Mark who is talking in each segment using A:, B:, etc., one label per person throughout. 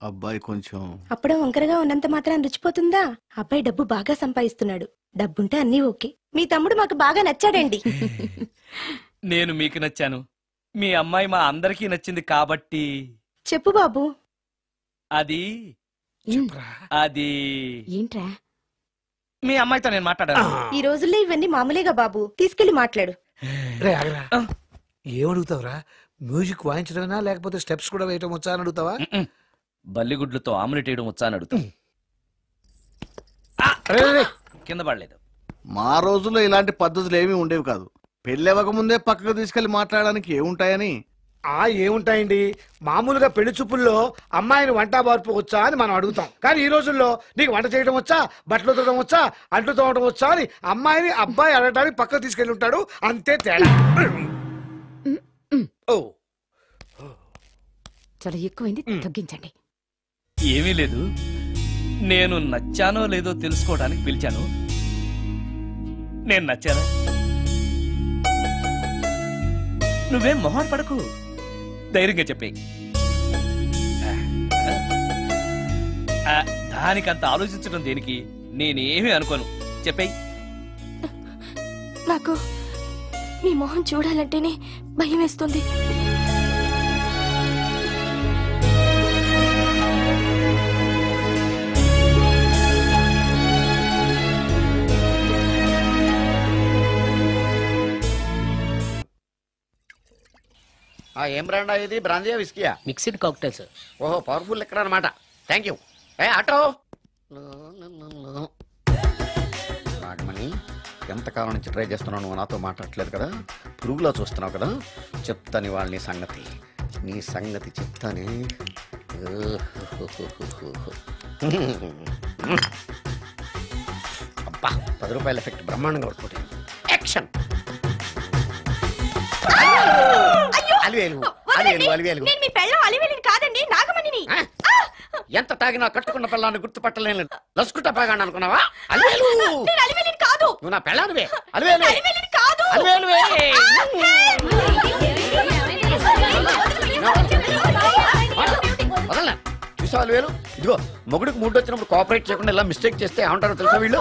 A: అబ్బాయి కొంచెం
B: అప్పుడే వంకరగా ఉన్నంత మాత్రం రుచిపోతుందా? అబ్బాయి డబ్బు బాగా సంపాదిస్తున్నాడు. డబ్బుంటే అన్నీ ఓకే. మీ తమ్ముడు మాకు బాగా నచ్చాడండి.
C: నేను మీకు నచ్చాను, మీ అమ్మాయి మా అందరికీ నచ్చింది కాబట్టి.
B: చెప్పు బాబు.
C: అది అది
D: ఏంట్రా?
C: మీ అమ్మాయితో నేను మాట్లాడాను.
B: ఈ రోజుల్లో ఇవన్నీ మామూలేగా బాబు. తీసుకెళ్లి మాట్లాడు.
E: ఏమడుగుతావురా? మ్యూజిక్ వాయించడమేనా లేకపోతే స్టెప్స్ కూడా వేయటం వచ్చా అని అడుగుతావా?
C: బల్లిగుడ్లతో ఆమ్లెట్ వేయడం వచ్చా అని అడుగుతా. కింద పడలేదు.
A: మా రోజుల్లో ఇలాంటి పద్ధతులు ఏమీ ఉండేవి కాదు. పెళ్ళవక ముందే పక్కకు తీసుకెళ్లి మాట్లాడడానికి ఏముంటాయని.
E: ఏముంటాయండి, మామూలుగా పెళ్లి చూపుల్లో అమ్మాయిని వంట బార్పు వచ్చా అని మనం అడుగుతాం. కానీ ఈ రోజుల్లో నీకు వంట చేయడం వచ్చా, బట్టలు ఉతకడం వచ్చా, అంట్లు తోమడం వచ్చా అని అమ్మాయిని అబ్బాయి అడగడానికి పక్కకు తీసుకెళ్ళి ఉంటాడు. అంతే తేడా.
D: చాలా ఎక్కువైంది, తగ్గించండి.
C: ఏమీ లేదు, నేను నచ్చానో లేదో తెలుసుకోవడానికి పిలిచాను. నేను నచ్చానా? నువ్వేం మొహాన్ పడకు, ధైర్యంగా చెప్పే. దానికంత ఆలోచించడం దేనికి? నేనేమీ అనుకోను, చెప్పేయి.
B: నాకు మీ మొహం చూడాలంటేనే భయం వేస్తుంది.
F: ఏం బ్రాండ్ ఇది? బ్రాంజియా విస్కీయా?
G: Mixed cocktail sir.
F: ఓహో, పవర్ఫుల్ ఎక్కడ అనమాట. Thank you. ఆటో నాగమణి, ఎంతకాలం నుంచి ట్రై చేస్తున్నావు, నువ్వు నాతో మాట్లాడట్లేదు కదా, పురుగులో చూస్తున్నావు కదా. చెప్తాను ఇవాళ నీ సంగతి చెప్తానే. అబ్బా, 10 రూపాయల ఎఫెక్ట్ బ్రహ్మాండంగా వర్కౌట్. యాక్షన్. ఎంత తాగినా కట్టుకున్న పిల్లాన్ని గుర్తుపట్టలేను. లసుకుంటా బాగా అనుకున్నావా? నువ్వు నా పెళ్ళానివే. వదలనా? చూసా అలివేలు, ఇదిగో మొగుడికి మూడు వచ్చినప్పుడు కోఆపరేట్ చేయకుండా ఇలా మిస్టేక్ చేస్తే ఏమంటారో తెలుసా వీళ్ళు?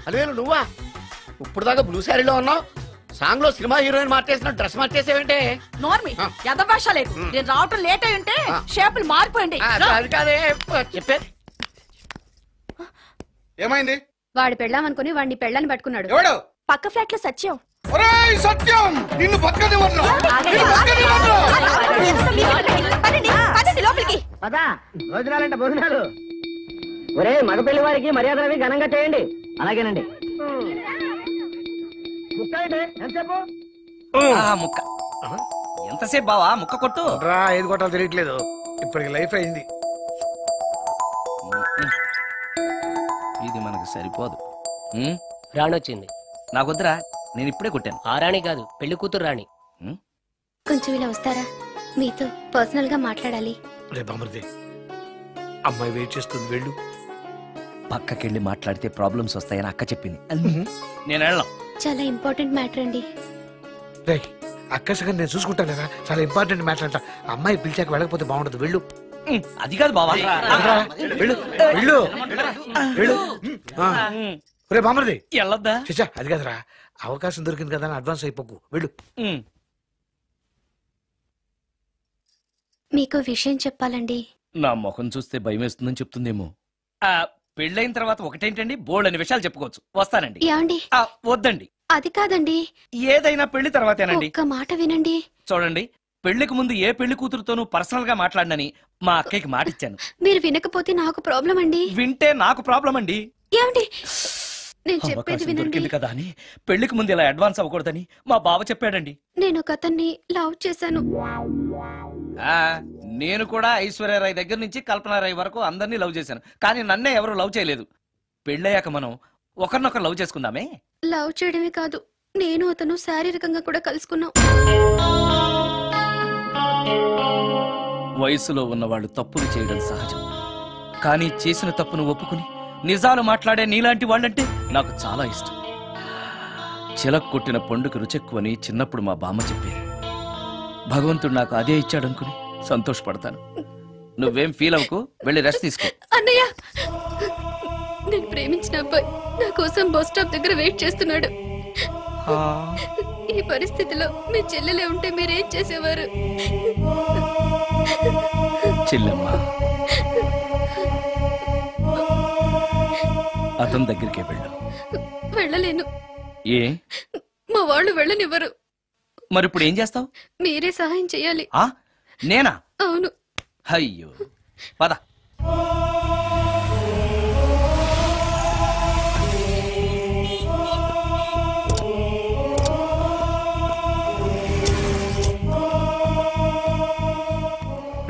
F: అలివేలు నువ్వా? ఇప్పుడు దాకా బ్లూ శారీలో ఉన్నావు, సాంగ్ లో సినిమా హీరోయిన్ మార్చేసిన డ్రెస్ మార్చేసేవంటే?
D: నార్మల్ యదభాష లేదు. నేను రావటం లేట్ అయి ఉంటే షేపులు మారిపోయింది.
F: అది కాదే చెప్పేది.
A: ఏమైంది?
H: వాడు పెళ్ళామనుకుని వాడిని పెళ్ళని పట్టుకున్నాడు.
A: ఎవడు?
B: పక్క ఫ్లాట్ లో సత్యం.
A: సత్యం, నిన్ను
G: భోజనాలంటే భోజనాలు. ఒరే మగ పెళ్లి వారికి మర్యాదలవి ఘనంగా చేయండి. అలాగేనండి.
C: ముక్క ఎంతసేపు బావా? ముక్క కొట్టు.
E: ఏది కొట్టాలో తెలియట్లేదు, ఇప్పటికి లైఫ్ అయింది.
C: ఇది మనకు సరిపోదు.
G: రాణి వచ్చింది.
C: నాకొద్దురా, నేను ఇప్పుడే కొట్టాను.
G: ఆ రాణి కాదు, పెళ్లి కూతురు రాణి.
H: కొంచెం ఇలా వస్తారా? మీతో పర్సనల్ గా మాట్లాడాలి.
E: అమ్మాయి వెయిట్ చేస్తుంది, వెళ్ళు.
C: పక్కకెళ్ళి మాట్లాడితే ప్రాబ్లమ్స్ వస్తాయని అక్క చెప్పింది. నేను వెళ్ళాం.
H: చాలా ఇంపార్టెంట్ మ్యాటర్ అండి.
E: అక్కసగా నేను చూసుకుంటాను కదా, చాలా ఇంపార్టెంట్ మ్యాటర్ అంట. అమ్మాయి పిలిచాక వెళ్ళకపోతే బాగుండదు, వెళ్ళు.
C: అది కాదు బావా,
E: వెళ్ళు వెళ్ళు వెళ్ళు. రే బామర్ది,
C: వెళ్ళొద్దా?
E: చిచ్చా, అది కాదురా, అవకాశం దొరికింది కదా అని అడ్వాన్స్ అయిపోకు, వెళ్ళు.
H: మీకు విషయం చెప్పాలండి.
C: నా ముఖం చూస్తే భయం వేస్తుందని చెప్తుందేమో. పెళ్ళైన తర్వాత ఒకటేంటండి, బోల్డ్ అని విషయాలు చెప్పుకోవచ్చు. వస్తానండి.
H: ఏమండి?
C: వద్దండి.
H: అది కాదండి,
C: ఏదైనా పెళ్లి తర్వాతేనండి.
H: ఒక్క మాట వినండి.
C: చూడండి, పెళ్లికి ముందు ఏ పెళ్లి కూతురుతోనూ పర్సనల్ గా మాట్లాడనని మా అక్కకి మాట ఇచ్చాను.
H: మీరు వినకపోతే నాకు ప్రాబ్లం అండి.
C: వింటే నాకు ప్రాబ్లం అండి.
H: ఏమండి, నేను చెప్పేది వినండి
C: కదా అని పెళ్లికి ముందు ఇలా అడ్వాన్స్ అవ్వకూడదని మా బావ చెప్పాడండి.
H: నేను ఒక అతన్ని లవ్ చేశాను.
C: నేను కూడా ఐశ్వర్యరాయ్ దగ్గర నుంచి కల్పనారాయ్ వరకు అందరినీ లవ్ చేశాను, కానీ నన్నే ఎవరు లవ్ చేయలేదు. పెళ్ళయ్యాక మనం ఒకరినొకరు లవ్ చేసుకుందామే.
H: లవ్ చేయడమే కాదు, నేను అతను శారీరకంగా కూడా కలుసుకున్నాం.
C: వయసులో ఉన్నవాళ్ళు తప్పులు చేయడం సహజం, కానీ చేసిన తప్పును ఒప్పుకుని నిజాలు మాట్లాడే నీలాంటి వాళ్ళంటే నాకు చాలా ఇష్టం. చిలక్ కొట్టిన పండుగ రుచెక్కువని చిన్నప్పుడు మా బామ్మ చెప్పేది. భగవంతుడు నాకు అదే ఇచ్చాడనుకుని సంతోషపడతాను. నువ్వేం ఫీల్ అవ్వకు, వెళ్ళి రెస్ట్ తీసుకో.
H: అన్నయ్య, నేను ప్రేమించిన అబ్బాయి నా కోసం బస్ స్టాప్ దగ్గర వెయిట్ చేస్తున్నాడు. ఈ పరిస్థితిలో మీ చెల్లెలే ఉంటే మీరేం చేసేవారు?
C: చెల్లెమ్మ, అతని దగ్గరికే వెళ్ళు.
H: వెళ్ళలేను.
C: ఏ?
H: మా వాళ్ళు వెళ్ళనివ్వరు.
C: మరి ఇప్పుడు ఏం చేస్తావు?
H: మీరే సహాయం చేయాలి.
C: నేనా?
H: అవును.
C: అయ్యో, పద.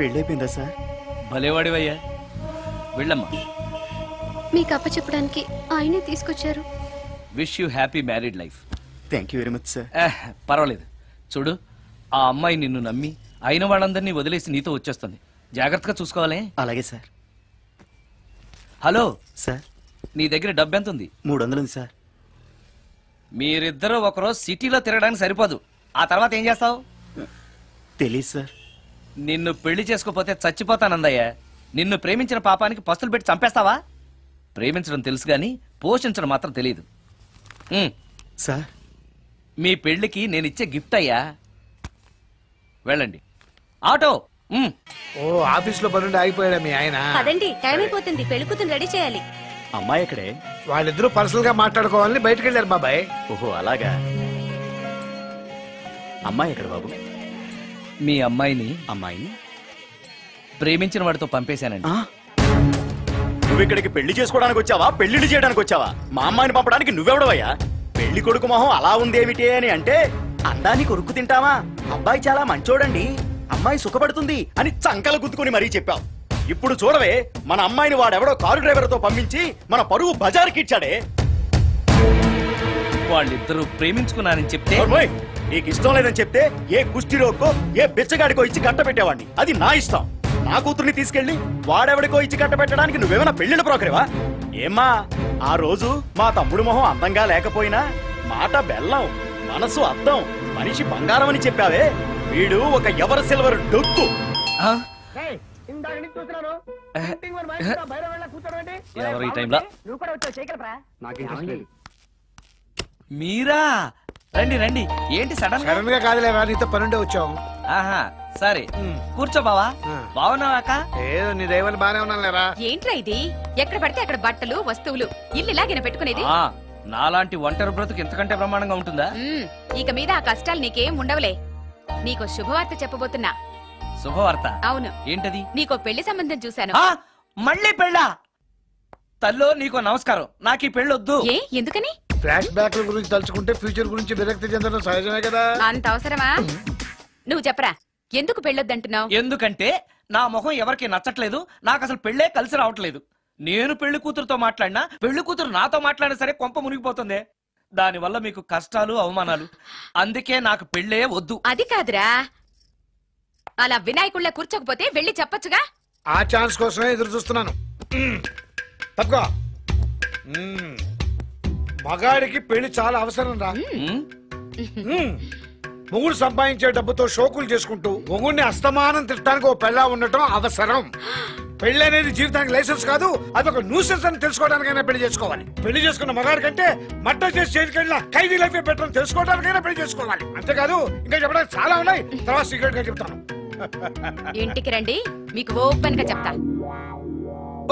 I: పెళ్ళైపోయిందా సార్?
C: భలేవాడివయ్యా, వెళ్ళమ్మా.
H: మీకు అప్పచెప్పడానికి ఆయనే తీసుకొచ్చారు.
C: Wish you happy married life.
I: Thank you very much sir.
C: పర్వాలేదు. చూడు, ఆ అమ్మాయి నిన్ను నమ్మి అయిన వాళ్ళందరినీ వదిలేసి నీతో వచ్చేస్తుంది. జాగ్రత్తగా చూసుకోవాలి.
I: అలాగే సార్.
C: హలో
I: సార్,
C: నీ దగ్గర డబ్బు ఎంత ఉంది?
I: 300 ఉంది సార్.
C: మీరిద్దరూ ఒకరోజు సిటీలో తిరగడానికి సరిపోదు. ఆ తర్వాత ఏం చేస్తావు?
I: తెలీదు సార్.
C: నిన్ను పెళ్లి చేసుకోపోతే చచ్చిపోతానందయ్యా. నిన్ను ప్రేమించిన పాపానికి పస్తులు పెట్టి చంపేస్తావా? ప్రేమించడం తెలుసు గాని పోషించడం మాత్రం తెలియదు.
I: సార్,
C: మీ పెళ్లికి నేనిచ్చే గిఫ్ట్ అయ్యా. వెళ్ళండి. ఆటో.
E: ఓ, ఆఫీస్ లో పనుండి ఆగిపోయాడా మీ ఆయన?
B: పదండి, టైం అయిపోతుంది. పెళ్లి కూతురు రెడీ చేయాలి.
I: అమ్మాయి ఎక్కడే?
E: వాళ్ళిద్దరూ పర్సనల్ గా మాట్లాడుకోవాలని బయటకు వెళ్ళారు బాబాయ్.
I: ఓహో, అలాగా. అమ్మాయి ఎక్కడ బాబు?
C: మీ అమ్మాయిని
I: అమ్మాయిని
C: ప్రేమించిన వాడితో పంపేశానండి.
I: నువ్వు ఇక్కడికి పెళ్లి చేసుకోవడానికి వచ్చావా, పెళ్లిళ్ళు చేయడానికి వచ్చావా? మా అమ్మాయిని పంపడానికి నువ్వెవడవయ్యా? పెళ్లి కొడుకు మొహం అలా ఉందేమిటి అని అంటే, అందాన్ని కొరుక్కు తింటావా? అబ్బాయి చాలా మంచోడండి, అమ్మాయి సుఖపడుతుంది అని చంకలు గుద్దుకుని మరీ చెప్పావు. ఇప్పుడు చూడవే, మన అమ్మాయిని వాడెవడో కారు డ్రైవర్ తో పంపించి మన పరువు బజార్కి ఇచ్చాడే.
C: వాళ్ళిద్దరూ ప్రేమించుకున్నారని చెప్తే,
I: నీకు ఇష్టం లేదని చెప్తే ఏ కుష్టిరోకో ఏ బిచ్చగాడికో ఇచ్చి కట్టబెట్టేవాడిని. అది నా ఇష్టం. నా కూతుర్ని తీసుకెళ్లి వాడెవడికో ఇచ్చి కట్టబెట్టడానికి నువ్వేమైనా పెళ్లిళ్ళ బ్రోకరేవా? ఏమ్మా, ఆ రోజు మా తమ్ముడు మొహం అందంగా లేకపోయినా మాట బెల్లం, మనసు అద్దం, మనిషి బంగారం అని చెప్పావే. వీడు ఒక ఎవరు సిల్వర్ డొక్కు.
C: ఎవరు ఈ టైంలో? మీరా? రండి రండి. ఏంటి సడన్
E: గా కాదులేరా, నీతో పనుండే వచ్చాం.
C: ఆహా, సరే కూర్చో బావా. బాగున్నావాక?
E: ఏదో నీ దైవాన్ని బానే ఉన్నాను లేరా.
D: ఏంట్రా ఇది? ఎక్కడ పడితే అక్కడ బట్టలు వస్తువులు ఇల్లు ఇలాగైనా పెట్టుకునేది?
C: నాలాంటి ఒంటరి బ్రతుకు ఎంతకంటే బ్రహ్మాండంగా ఉంటుందా?
D: ఇక మీద ఆ కష్టాలు నీకేం ఉండవులే. నీకో శుభవార్త చెప్పబోతున్నా.
C: శుభవార్త?
D: అవును.
C: ఏంటది?
D: నీకో పెళ్లి సంబంధం చూశాను.
C: మళ్ళీ పెళ్ళా? తల్లో నీకో నమస్కారం, నాకు ఈ పెళ్ళొద్దు.
D: ఏ, ఎందుకని?
E: ఫ్లాష్ బ్యాక్ గురించి తలుచుకుంటే ఫ్యూచర్ గురించి విరక్తి చెందడం సహజమే కదా.
D: అంత అవసరమా? నువ్వు చెప్పరా, ఎందుకు పెళ్ళొద్దంటున్నావు?
C: ఎందుకంటే నా ముఖం ఎవరికి నచ్చట్లేదు. నాకు అసలు పెళ్ళే కలిసి రావట్లేదు. నేను పెళ్లి కూతురుతో మాట్లాడినా, పెళ్లి కూతురు నాతో మాట్లాడినా సరే కొంప మునిగిపోతుంది. దానివల్ల మీకు కష్టాలు, అవమానాలు. అందుకే నాకు పెళ్ళే వద్దు.
D: అది కాదురా, అలా వినాయకుళ్ళ కూర్చోకపోతే వెళ్ళి చెప్పొచ్చుగా.
E: ఆ ఛాన్స్ కోసమే ఎదురు చూస్తున్నాను. తప్పుకో. మగాడికి పెళ్లి చాలా అవసరం రా. మొగుడు సంపాదించే డబ్బుతో షోకులు చేసుకుంటూ మొగుడిని అస్తమానం తిట్టడానికి ఓ పెళ్ళా ఉండటం అవసరం. పెళ్లి అనేది జీవితానికి లైసెన్స్ కాదు, అదొక న్యూసెన్స్ అని తెలుసుకోవడానికైనా పెళ్లి చేసుకోవాలి. పెళ్లి చేసుకున్న మగాడి కంటే మట్ట చేసి చేతికెళ్ళిన ఖైదీ లైఫ్ బెటర్ తెలుసుకోవడానికైనా పెళ్లి చేసుకోవాలి. అంతేకాదు ఇంకా చెప్పడానికి చాలా ఉన్నాయి, తర్వాత సీక్రెట్ గా చెప్తాను.
D: ఇంటికి రండి, మీకు ఓపెన్ గా చెప్తా.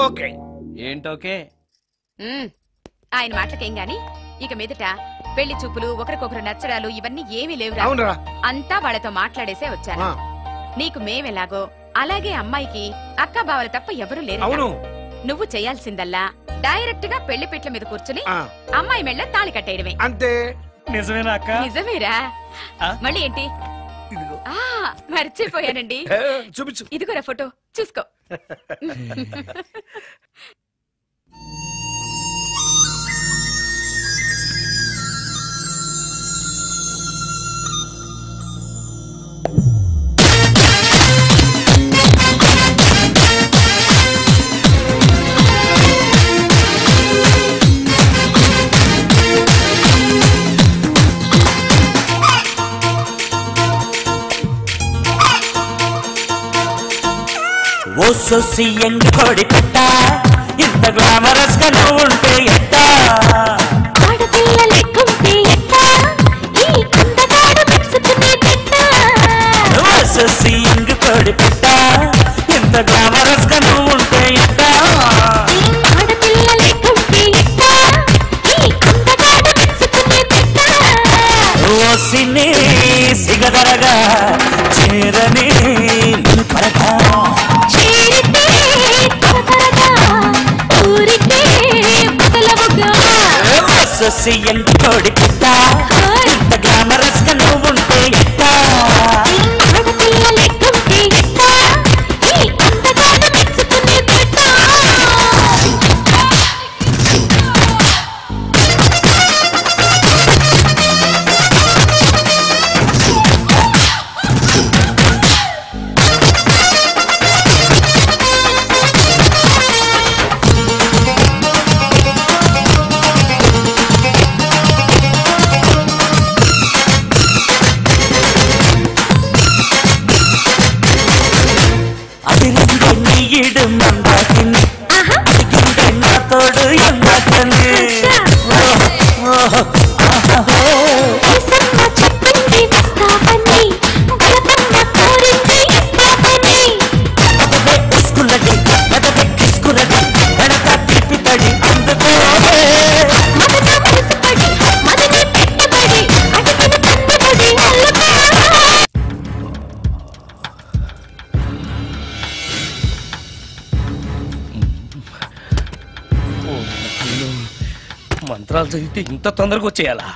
E: ఓకే.
C: ఏంటోకే?
D: ఆయన మాటలకేం గాని ఇక మీదట పెళ్లి చూపులు, ఒకరికొకరు నచ్చడాలు ఇవన్నీ ఏమీ లేవు. అంతా వాళ్ళతో మాట్లాడేసే వచ్చాను. నీకు మేమెలాగో అలాగే అమ్మాయికి అక్క బావలు తప్ప ఎవరూ లేరు. నువ్వు చేయాల్సిందల్లా డైరెక్ట్ గా పెళ్లి పెట్ల మీద కూర్చుని అమ్మాయి మెళ్ళ తాళి కట్టేయడమే.
E: అంతే.
C: నిజమేనా అక్క?
D: నిజమేరా. మళ్ళీ ఏంటి? మర్చిపోయానండి.
E: చూపించు.
D: ఇదిగోరా ఫోటో, చూసుకో.
J: సొసి ఎంగి కోడి పెట్ట ఇంత గ్లామరస్ గా నువ్వు ఉంటే ఎట్టా
K: ఆడపిల్ల లెక్కుంటే ఎట్టా ఈ అందగాడు మెచ్చుకునే పెట్ట
J: సొసి ఎంగి కోడి పెట్ట ఇంత గ్లామరస్ గా నువ్వు ఉంటే ఎట్టా
K: ఆడపిల్ల లెక్కుంటే ఎట్టా ఈ అందగాడు మెచ్చుకునే పెట్ట
J: ఓసిని సిగదరగా చేరని పరగా
K: చేరితే తరతరగా ఊరికే బదలవుగా
J: సొసి ఎంగి కోడి పెట్ట ఇంత గ్లామరస్ గా నువ్వు ఉంటే ఎట్టా
K: ఆడపిల్ల లెక్కుంటే ఎట్టా ఈ అందగాడు మెచ్చుకునే పెట్ట
J: അതിലെന്റെ നീയിട് മന്ദാക്കിനി അതിന്റെ നാത്തോട് എന്താക്കന്
K: ఏసమ్మ చెప్పింది వస్తావని బలపన్న కోరింది ఇస్తావని
J: ఇస్కులడి ఎదగ కిస్కులడి ఎడత తిప్పితడి అందుకో
K: మదన ముసుపడి మదన పెట్టబడి అడిగిన కన్నబడి అల్లగా
C: మంత్రాలు చదివితే ఇంత తొందరగా వచ్చేయాలా?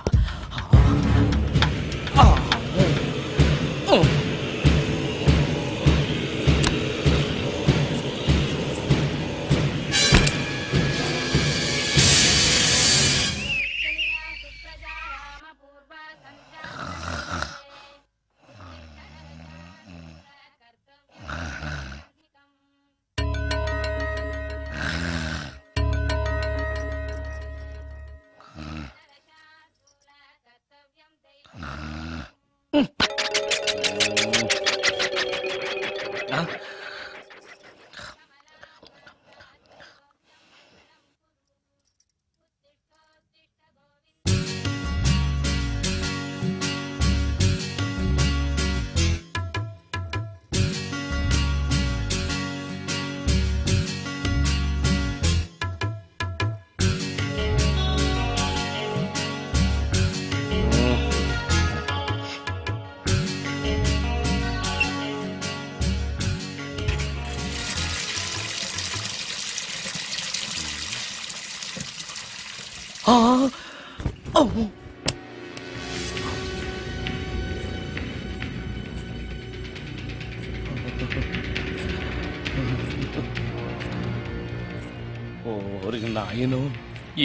C: ఓరి నాయనో,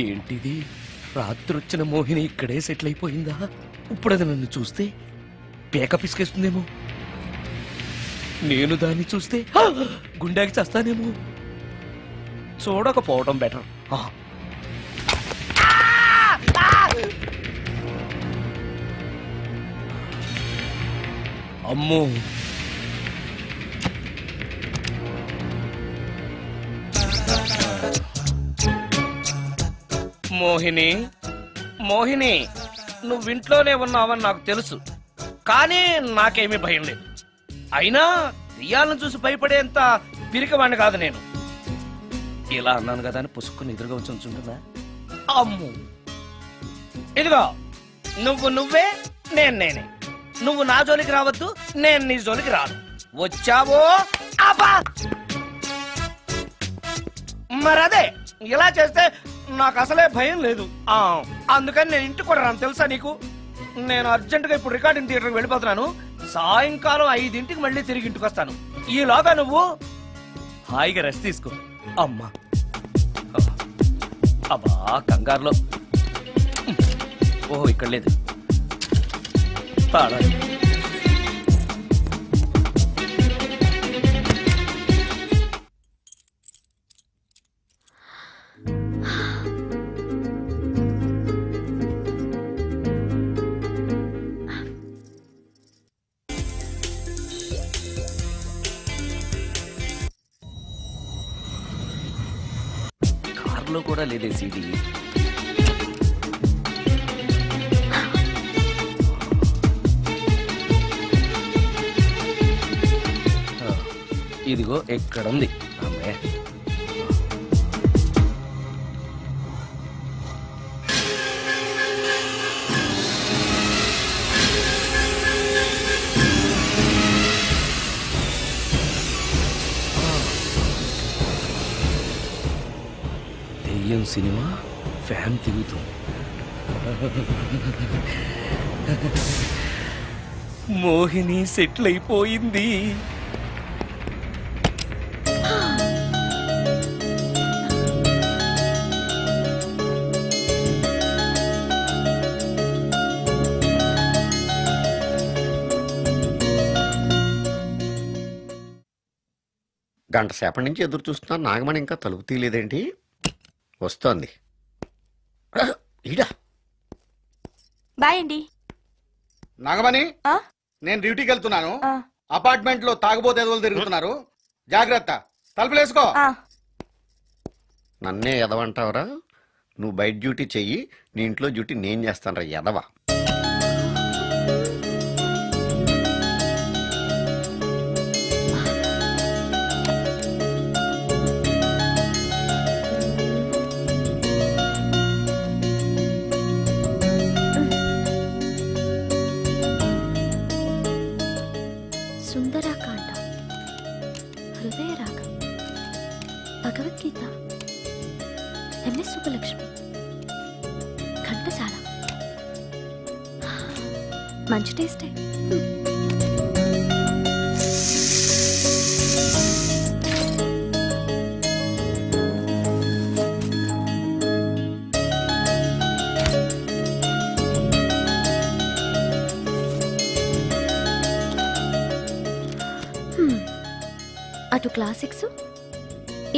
C: ఏంటిది? రాత్రొచ్చిన మోహిని ఇక్కడే సెటిల్ అయిపోయిందా? ఇప్పుడు అది నన్ను చూస్తే పేక పిసికేస్తుందేమో. నేను దాన్ని చూస్తే గుండెకి చేస్తానేమో. చూడకపోవడం బెటర్. అమ్మో, మోహిని మోహిని, నువ్వింట్లోనే ఉన్నావని నాకు తెలుసు, కానీ నాకేమీ భయం లేదు. అయినా దెయ్యాలను చూసి భయపడేంత పిరికవాణ్ణి కాదు నేను. ఇలా అన్నాను కదా అని పుసుక్కుని ఎదురుగా వచ్చి ఉంచుంటుందా? అమ్ము, ఇదిగో నువ్వే, నేనే. నువ్వు నా జోలికి రావద్దు, నేను నీ జోలికి రాను. వచ్చావో అబ్బా! మరదే, ఇలా చేస్తే నాకు అసలే భయం లేదు. అందుకని నేను ఇంటికి కూడా రాను, తెలుసా నీకు? నేను అర్జెంటుగా ఇప్పుడు రికార్డింగ్ థియేటర్కి వెళ్ళిపోతున్నాను. సాయంకాలం 5ంటికి మళ్ళీ తిరిగి ఇంటికి వస్తాను. ఈలోగా నువ్వు హాయిగా రెస్ట్ తీసుకో. అమ్మా, అబ్బా కంగారులో. ఓహో, ఇక్కడ లేదు. తాళాలి. లేదే సీడీ. ఇదిగో ఎక్కడుంది అమ్మే. దెయ్యం సినిమా ఫ్యాన్ తిరుగుతుంది. మోహిని సెటిల్ అయిపోయింది.
F: గంట సేపటి నుంచి ఎదురు చూస్తున్నా, నాగమణి ఇంకా తలుపు తీయలేదేంటి? వస్తోంది. ఈడా
B: బాయ్ అండి.
A: నాగమణి, నేను డ్యూటీకి వెళ్తున్నాను. అపార్ట్మెంట్ లో తాగుబోతు ఎదవలు తిరుగుతున్నారు, జాగ్రత్త. తలుపులేసుకో.
F: నన్నే ఎదవంటావరా? నువ్వు బయట డ్యూటీ చెయ్యి, నీ ఇంట్లో డ్యూటీ నేను చేస్తాను రా ఎదవా.
K: సుందరాకాండ, హృదయ రాగం, భగవద్గీత, ఎంఎస్ సుబ్బలక్ష్మి, ఘంటసాల. మంచి టేస్టే. అటు క్లాసిక్స్,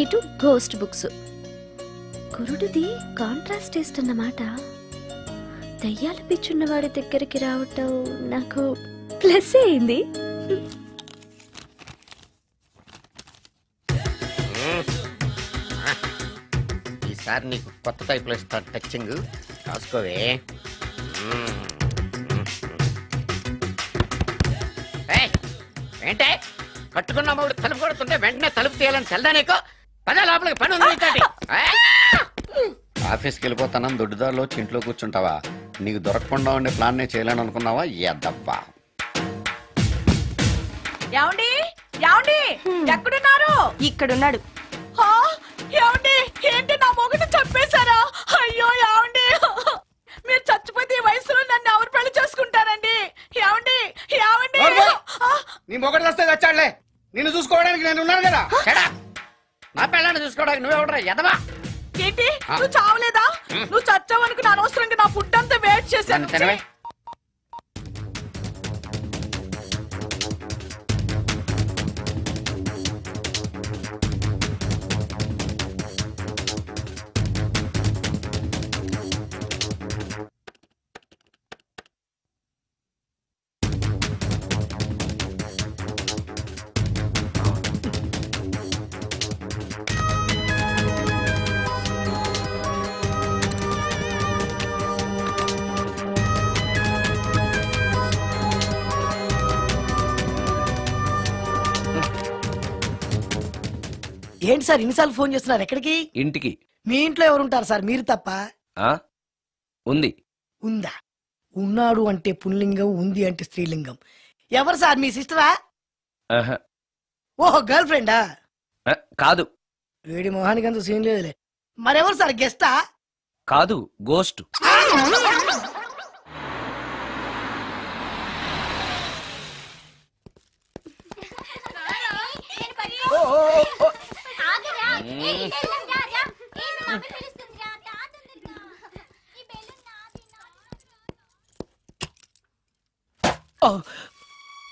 K: ఇటు గోస్ట్ బుక్స్. కురుడిది కాంట్రాస్ట్ టేస్ట్ అన్నమాట. దయ్యాలు పిచ్చున్న వాడి దగ్గరికి రావటం నాకు ప్లస్ అయింది.
F: ఈసారి నీకు కొత్త టైప్లో ఇస్తా టచింగ్, రాసుకోవే. ఏంటే కట్టుకున్న మూడు తలుపు కొడుతుంటే వెంటనే తలుపు తీయాలని తెల్దా నీకు? పద లోపలికి, పని ఉంది. ఆఫీస్కి వెళ్ళిపోతానని దొడ్డుదారిలో ఇంట్లో కూర్చుంటావా? నీకు దొరకకుండా ఉండే ప్లాన్ నేను చేయాలని అనుకున్నావా? ఎద్దబ్బా.
L: ఏమండి ఏమండి ఎక్కడున్నారు?
B: ఇక్కడున్నాడు.
L: ఏమండి ఏంటి నా మొగుడు చంపేశారా? అయ్యో ఏమండి, మీరు చచ్చిపోతే ఈ వయసులో నన్ను ఎవరు పెళ్లి చేసుకుంటారండి? ఏమండి ఏమండి.
A: నీ మొగడు వస్తే చచ్చాడులే, నిన్ను చూసుకోవడానికి నేను ఉన్నాను కదా.
F: నా పిల్లని చూసుకోవడానికి నువ్వెవడరా ఎదవా?
L: ఏంటి నువ్వు చావలేదా? నువ్వు చచ్చావనుకు నా అనవసరంగా నా ఫుడ్ అంతా వేస్ట్ చేశాను.
M: ఏంటి సార్ ఇన్నిసార్లు ఫోన్ చేస్తున్నారు? ఎక్కడికి?
C: ఇంటికి.
M: మీ ఇంట్లో ఎవరుంటారు సార్, మీరు తప్ప?
C: ఉంది.
M: ఉందా? ఉన్నాడు అంటే పుల్లింగం, ఉంది అంటే స్త్రీలింగం. ఎవరు సార్, మీ సిస్టరా? ఓహో, గర్ల్ ఫ్రెండా?
C: కాదు.
M: వేడి మొహానికి అంత సీన్ లేదులే. మరెవరు సార్, గెస్టా?
C: కాదు, గోస్ట్.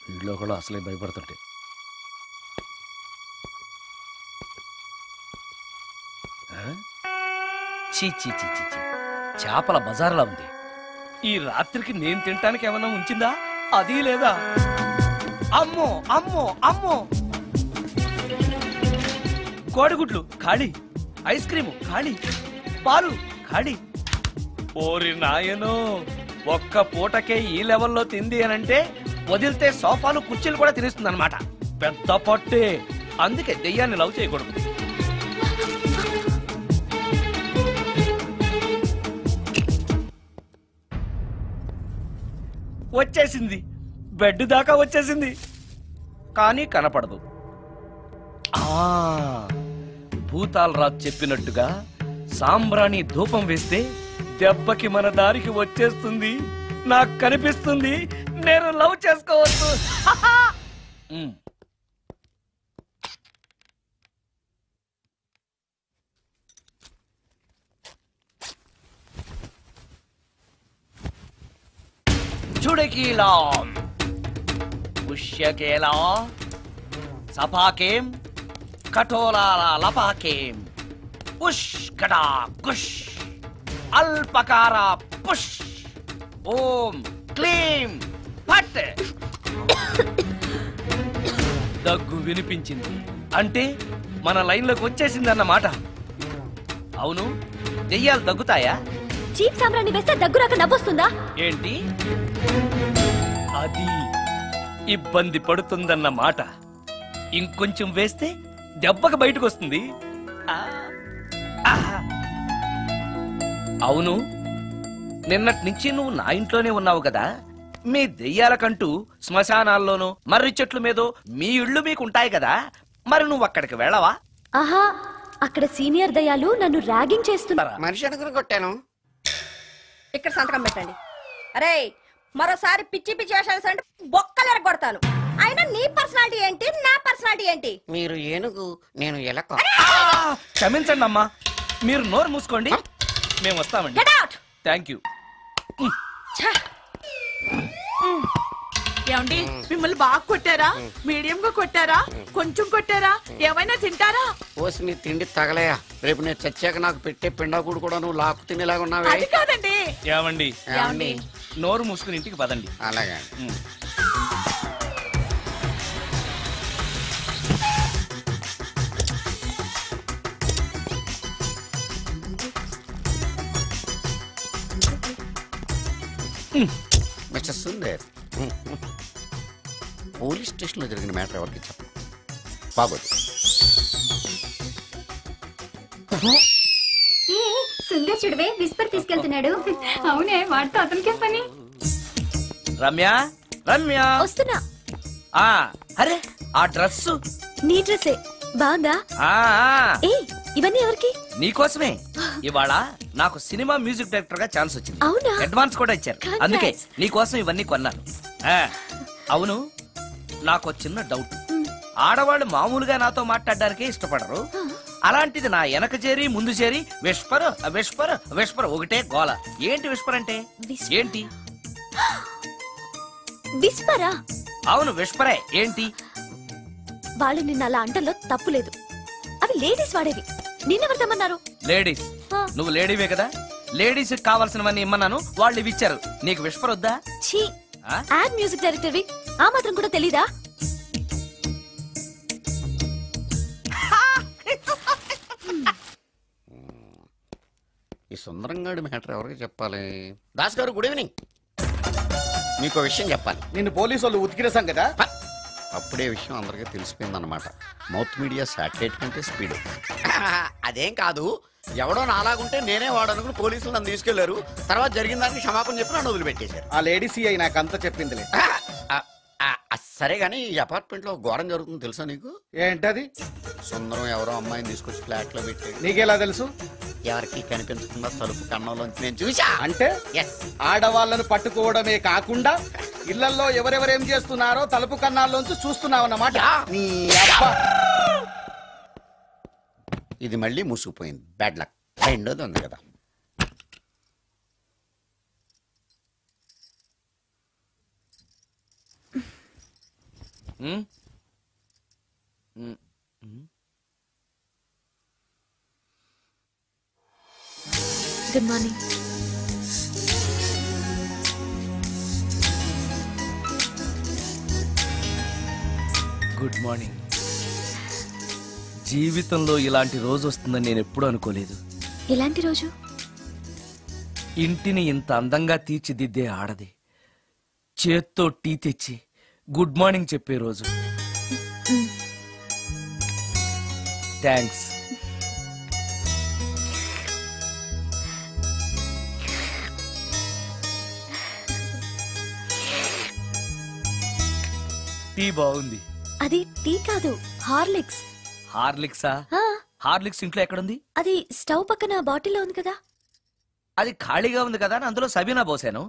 C: వీళ్ళు కూడా అసలే భయపడుతుంటే. చీ చీ చీ చీ చీ, చేపల బజార్లా ఉంది. ఈ రాత్రికి నేను తినటానికి ఏమన్నా ఉంచిందా? అది లేదా? అమ్మో అమ్మో అమ్మో, కోడిగుడ్లు ఖాళీ, ఐస్ క్రీము ఖాళీ, పాలు ఖాళీ. ఓరి నాయనో, ఒక్క పూటకే ఈ లెవెల్లో తింది అనంటే వదిలితే సోఫాలు కుర్చీలు కూడా తినేస్తుంది అనమాట. పెద్ద పట్టే. అందుకే దెయ్యాన్ని లవ్ చేయకూడదు. వచ్చేసింది, బెడ్ దాకా వచ్చేసింది, కానీ కనపడదు. భూతాలరాజు చెప్పినట్టుగా సాంబ్రాణి ధూపం వేస్తే దెబ్బకి మన దారికి వచ్చేస్తుంది. నాకు కనిపిస్తుంది, నేను లవ్ చేసుకోవచ్చు. చుడకీలా పుష్యకేలా సపాకేం కఠోరాల లపాకేం పుష్ కటా కుష్ అల్పకార పుష్ ఓం క్లీం ఫట్. దగ్గు వినిపించింది అంటే మన లైన్లోకి వచ్చేసింది అన్నమాట. అవును, దెయ్యాలు దగ్గుతాయా?
K: చీప్ సాంబ్రాన్ని వేస్తే దగ్గు రాక నవ్వొస్తుందా?
C: ఏంటి అది? ఇబ్బంది పడుతుందన్న మాట. ఇంకొంచెం వేస్తే దెబ్బకి బయటకు వస్తుంది. అవును, నిన్నటి నుంచి నువ్వు నా ఇంట్లోనే ఉన్నావు కదా. మీ దెయ్యాలకంటూ శ్మశానాల్లోనూ మర్రి చెట్ల మీదో మీ ఇళ్ళు మీకుంటాయి కదా, మరి నువ్వు అక్కడికి వెళ్ళవా?
K: ఆహా, అక్కడ సీనియర్ దయ్యాలు నన్ను ర్యాగింగ్ చేస్తున్నారా?
F: మనిషి అనుకుని కొట్టాను.
N: ఇక్కడ సంతకం పెట్టండి. అరే, మరోసారి పిచ్చి పిచ్చి వేషాలు అంటే బొక్కలు కొడతాను. అయినా నీ పర్సనాలిటీ ఏంటి, నా పర్సనాలిటీ ఏంటి?
F: మీరు ఏనుగు, నేను ఎలక.
C: క్షమించండి అమ్మా, మీరు నోరు మూసుకోండి, మేము వస్తామండి. Thank you.
L: ఏమండి, మిమ్మల్ని బాగా కొట్టారా, మీడియం గా కొట్టారా, కొంచెం కొట్టారా, ఏమైనా తింటారా?
F: ఓసి నీ తిండి తగలయా, రేపు నేను చచ్చాక నాకు పెట్టే పిండాకుడు కూడా నువ్వు లాక్కు తినేలాగా ఉన్నావే.
L: అది కాదండి.
C: ఏమండి, నోరు మూసుకుని ఇంటికి పదండి.
F: అలాగే. మిస్టర్ సుందర్, పోలీస్ స్టేషన్ లో జరిగిన మ్యాటర్ ఎవరికి చెప్పండి, బాగోదు.
K: సుందర్ చూడవే, విస్పర్ తీసుకెళ్తున్నాడు.
H: అవునే, వాడితో అతనికే పని.
C: రమ్య, రమ్య
K: వస్తున్నా.
C: అరే, ఆ డ్రెస్
K: నీ డ్రెస్సే బాగుందా? ఏ, ఇవన్నీ ఎవరికి?
C: నీకోసమే. ఇవాళ నాకు సినిమా మ్యూజిక్ డైరెక్టర్ గా ఛాన్స్ వచ్చింది.
K: అవునా?
C: అడ్వాన్స్ కూడా ఇచ్చారు. అందుకే నీకోసం ఇవన్నీ కొన్నాను. అవును, నాకు చిన్న డౌట్. ఆడవాళ్ళు మామూలుగా నాతో మాట్లాడడానికే ఇష్టపడరు. అలాంటిది నా వెనక చేరి ముందు చేరి విస్పర్ విస్పర్ విస్పర్ ఒకటే గోల. ఏంటి విస్పర్ అంటే? ఏంటి
K: విస్పరా?
C: అవును, విస్పరే. ఏంటి?
K: వాళ్ళు నిన్న అలా అంటలో తప్పు లేదు. అవి లేడీస్ వాడేవి. నిన్నెవరిదమ్మన్నారు?
C: లేడీస్. నువ్వు లేడీవే కదా, లేడీస్ కావాల్సినవన్నీ ఇమ్మన్నాను, వాళ్ళు ఇవి ఇచ్చారు. నీకు విస్పర్ వద్దా?
K: ఛీ, యాడ్ మ్యూజిక్ డైరెక్టర్వి, ఆ మాత్రం కూడా తెలీదా?
F: ఈ సుందరంగాడి మ్యాటర్ ఎవరికి చెప్పాలి? దాస్ గారు, గుడ్ ఈవినింగ్. మీకు విషయం చెప్పాలి.
A: నిన్ను పోలీసు వాళ్ళు ఉతికిరేసాం కదా.
F: అప్పుడే విషయం అందరికీ తెలిసిపోయిందన్నమాట. మౌత్ మీడియా శాటిలైట్ కంటే స్పీడ్. అదేం కాదు, ఎవడో నాలాగుంటే నేనే వాడనుకుని పోలీసులు నన్ను తీసుకెళ్లారు. తర్వాత జరిగిన దానికి క్షమాపణ చెప్పి నన్ను వదిలిపెట్టేశారు.
A: ఆ లేడీ సిఐ నాకు అంతా చెప్పిందిలే.
F: సరే గానీ ఈ అపార్ట్మెంట్ లో ఘోరం జరుగుతుంది తెలుసా నీకు?
A: ఏంటది?
F: సుందరం ఎవరో అమ్మాయిని తీసుకొచ్చి ఫ్లాట్ లో పెట్టాడు.
A: నీకెలా తెలుసు?
F: ఎవరికి కనిపించకుండా తలుపు కన్నంలోంచి నేను చూసా.
A: అంటే ఆడవాళ్ళను పట్టుకోవడమే కాకుండా ఇళ్లలో ఎవరెవరేం చేస్తున్నారో తలుపు కన్నాల్లోంచి చూస్తున్నావన్నమాట.
F: ఇది మళ్ళీ మూసుకుపోయింది. Bad luck. రెండోది ఉంది కదా.
K: Good morning.
C: Good morning. జీవితంలో ఇలాంటి రోజు వస్తుందని నేను ఎప్పుడూ అనుకోలేదు.
K: ఎలాంటి రోజు?
C: ఇంటిని ఇంత అందంగా తీర్చిదిద్దే ఆడది చేత్తో టీ తెచ్చి గుడ్ మార్నింగ్ చెప్పే రోజు. థ్యాంక్స్. టీ బాగుంది.
K: అది టీ కాదు, హార్లిక్స్.
C: హార్లిక్సా? హార్లిక్స్ ఇంట్లో ఎక్కడుంది?
K: అది స్టవ్ పక్కన బాటిల్లో ఉంది కదా.
C: అది ఖాళీగా ఉంది కదా అని అందులో సబీనా పోసాను.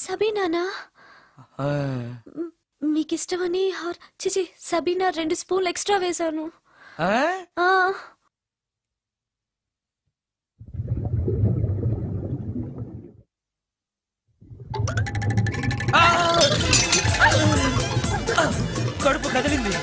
K: సబీనానా? మీకిష్టమని చిచి సబీనా 2 స్పూన్లు ఎక్స్ట్రా వేశాను.
C: కడుపు కదిలింది.